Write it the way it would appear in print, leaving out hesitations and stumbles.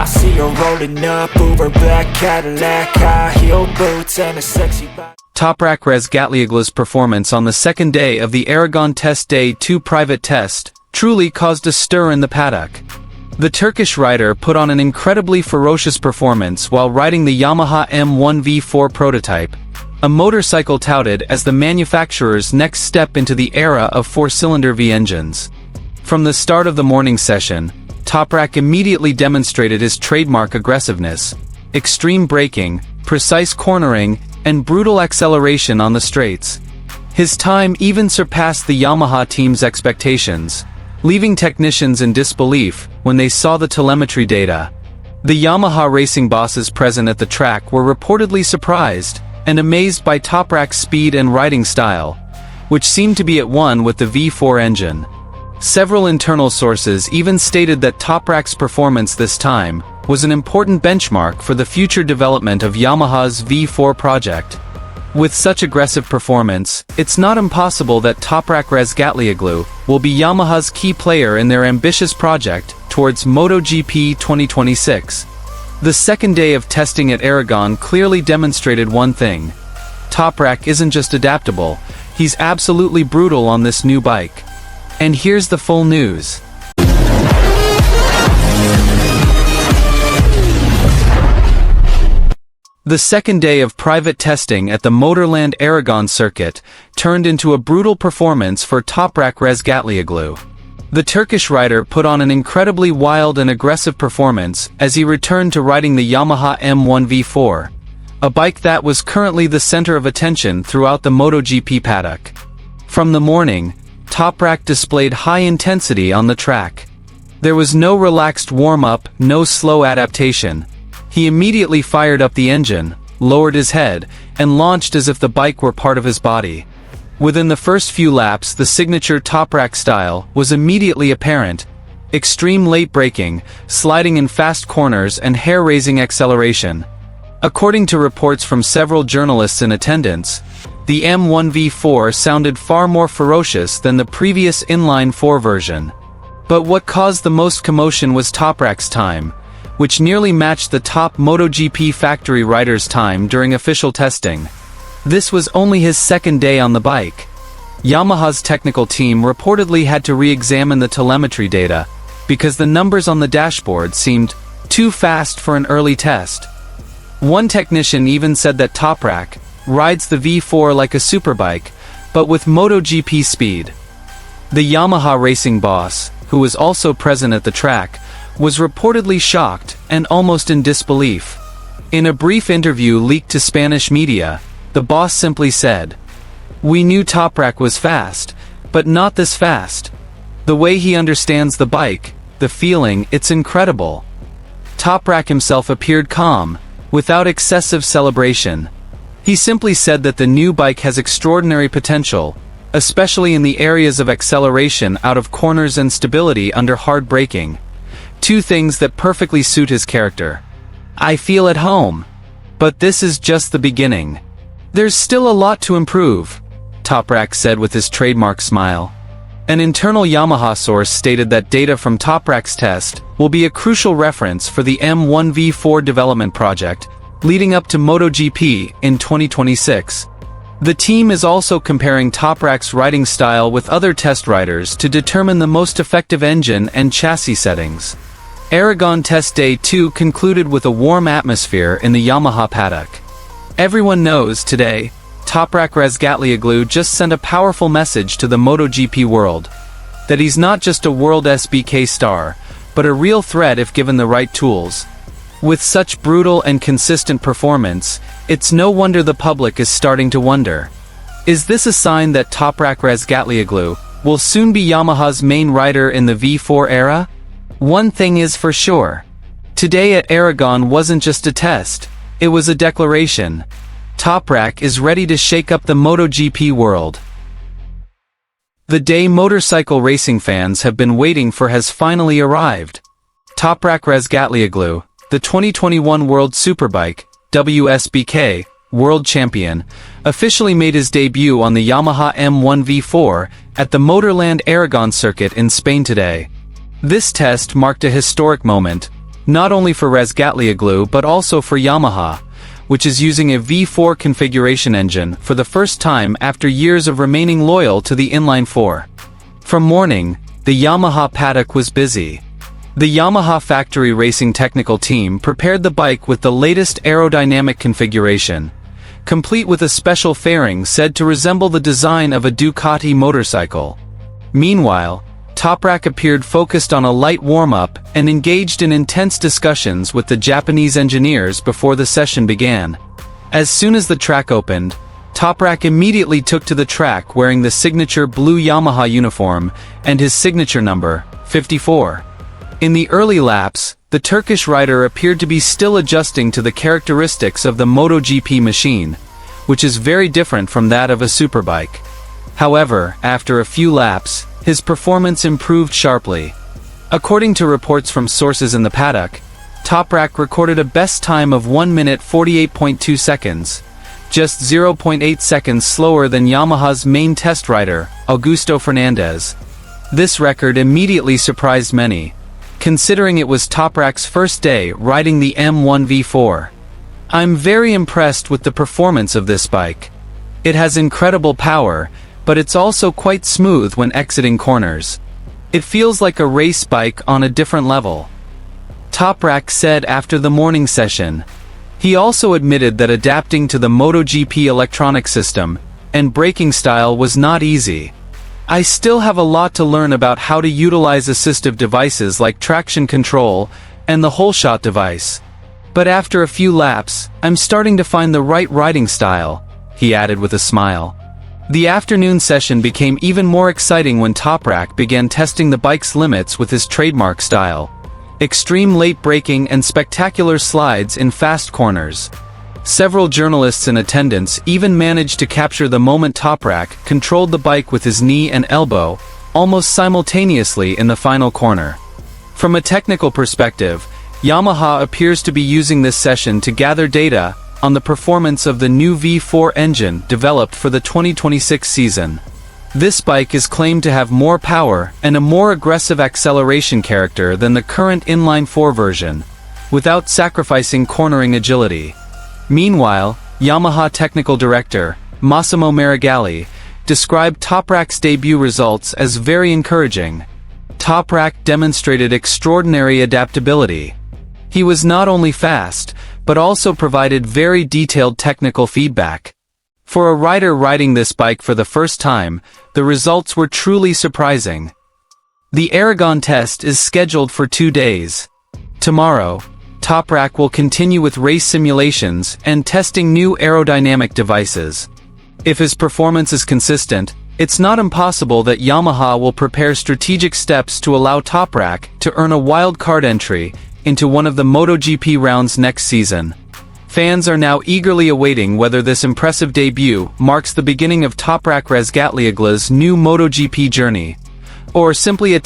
I see her rolling up, Uber black Cadillac, high heel boots and a sexy body. Toprak Razgatlioglu's performance on the second day of the Aragon Test Day 2 private test truly caused a stir in the paddock. The Turkish rider put on an incredibly ferocious performance while riding the Yamaha M1 V4 prototype, a motorcycle touted as the manufacturer's next step into the era of four-cylinder V engines. From the start of the morning session, Toprak immediately demonstrated his trademark aggressiveness, extreme braking, precise cornering, and brutal acceleration on the straights. His time even surpassed the Yamaha team's expectations, leaving technicians in disbelief when they saw the telemetry data. The Yamaha racing bosses present at the track were reportedly surprised and amazed by Toprak's speed and riding style, which seemed to be at one with the V4 engine. Several internal sources even stated that Toprak's performance this time was an important benchmark for the future development of Yamaha's V4 project. With such aggressive performance, it's not impossible that Toprak Razgatlioglu will be Yamaha's key player in their ambitious project towards MotoGP 2026. The second day of testing at Aragon clearly demonstrated one thing. Toprak isn't just adaptable, he's absolutely brutal on this new bike. And here's the full news. The second day of private testing at the Motorland Aragon circuit turned into a brutal performance for Toprak Razgatlioglu. The Turkish rider put on an incredibly wild and aggressive performance as he returned to riding the Yamaha M1 V4, a bike that was currently the center of attention throughout the MotoGP paddock. From the morning, Toprak displayed high intensity on the track. There was no relaxed warm-up, no slow adaptation. He immediately fired up the engine, lowered his head, and launched as if the bike were part of his body. Within the first few laps, the signature Toprak style was immediately apparent. Extreme late braking, sliding in fast corners, and hair-raising acceleration. According to reports from several journalists in attendance, the M1 V4 sounded far more ferocious than the previous inline 4 version. But what caused the most commotion was Toprak's time, which nearly matched the top MotoGP factory rider's time during official testing. This was only his second day on the bike. Yamaha's technical team reportedly had to re-examine the telemetry data, because the numbers on the dashboard seemed too fast for an early test. One technician even said that Toprak rides the V4 like a superbike, but with MotoGP speed. The Yamaha racing boss, who was also present at the track, was reportedly shocked and almost in disbelief. In a brief interview leaked to Spanish media, the boss simply said, "We knew Toprak was fast, but not this fast. The way he understands the bike, the feeling, it's incredible." Toprak himself appeared calm, without excessive celebration. He simply said that the new bike has extraordinary potential, especially in the areas of acceleration out of corners and stability under hard braking. Two things that perfectly suit his character. "I feel at home. But this is just the beginning. There's still a lot to improve," Toprak said with his trademark smile. An internal Yamaha source stated that data from Toprak's test will be a crucial reference for the M1 V4 development project, leading up to MotoGP in 2026. The team is also comparing Toprak's riding style with other test riders to determine the most effective engine and chassis settings. Aragon Test Day 2 concluded with a warm atmosphere in the Yamaha paddock. Everyone knows today, Toprak Razgatlioglu just sent a powerful message to the MotoGP world. That he's not just a world SBK star, but a real threat if given the right tools. With such brutal and consistent performance, it's no wonder the public is starting to wonder. Is this a sign that Toprak Razgatlioglu will soon be Yamaha's main rider in the V4 era? One thing is for sure. Today at Aragon wasn't just a test, it was a declaration. Toprak is ready to shake up the MotoGP world. The day motorcycle racing fans have been waiting for has finally arrived. Toprak Razgatlioglu, the 2021 World Superbike, WSBK, World Champion, officially made his debut on the Yamaha M1 V4 at the Motorland Aragon circuit in Spain today. This test marked a historic moment, not only for Razgatlioglu but also for Yamaha, which is using a V4 configuration engine for the first time after years of remaining loyal to the inline-4. From morning, the Yamaha paddock was busy. The Yamaha factory racing technical team prepared the bike with the latest aerodynamic configuration, complete with a special fairing said to resemble the design of a Ducati motorcycle. Meanwhile, Toprak appeared focused on a light warm-up and engaged in intense discussions with the Japanese engineers before the session began. As soon as the track opened, Toprak immediately took to the track wearing the signature blue Yamaha uniform and his signature number, 54. In the early laps, the Turkish rider appeared to be still adjusting to the characteristics of the MotoGP machine, which is very different from that of a superbike. However, after a few laps, his performance improved sharply. According to reports from sources in the paddock, Toprak recorded a best time of 1 minute 48.2 seconds, just 0.8 seconds slower than Yamaha's main test rider, Augusto Fernandez. This record immediately surprised many, considering it was Toprak's first day riding the M1 V4. I'm very impressed with the performance of this bike. It has incredible power, but it's also quite smooth when exiting corners. It feels like a race bike on a different level, Toprak said after the morning session. He also admitted that adapting to the MotoGP electronic system and braking style was not easy. I still have a lot to learn about how to utilize assistive devices like traction control and the whole shot device. But after a few laps, I'm starting to find the right riding style, he added with a smile. The afternoon session became even more exciting when Toprak began testing the bike's limits with his trademark style. Extreme late braking and spectacular slides in fast corners. Several journalists in attendance even managed to capture the moment Toprak controlled the bike with his knee and elbow, almost simultaneously in the final corner. From a technical perspective, Yamaha appears to be using this session to gather data on the performance of the new V4 engine developed for the 2026 season. This bike is claimed to have more power and a more aggressive acceleration character than the current inline-4 version, without sacrificing cornering agility. Meanwhile, Yamaha technical director, Massimo Marigali, described Toprak's debut results as very encouraging. Toprak demonstrated extraordinary adaptability. He was not only fast, but also provided very detailed technical feedback. For a rider riding this bike for the first time, the results were truly surprising. The Aragon Test is scheduled for 2 days. Tomorrow, Toprak will continue with race simulations and testing new aerodynamic devices. If his performance is consistent, it's not impossible that Yamaha will prepare strategic steps to allow Toprak to earn a wild card entry into one of the MotoGP rounds next season. Fans are now eagerly awaiting whether this impressive debut marks the beginning of Toprak Razgatlioglu's new MotoGP journey, or simply a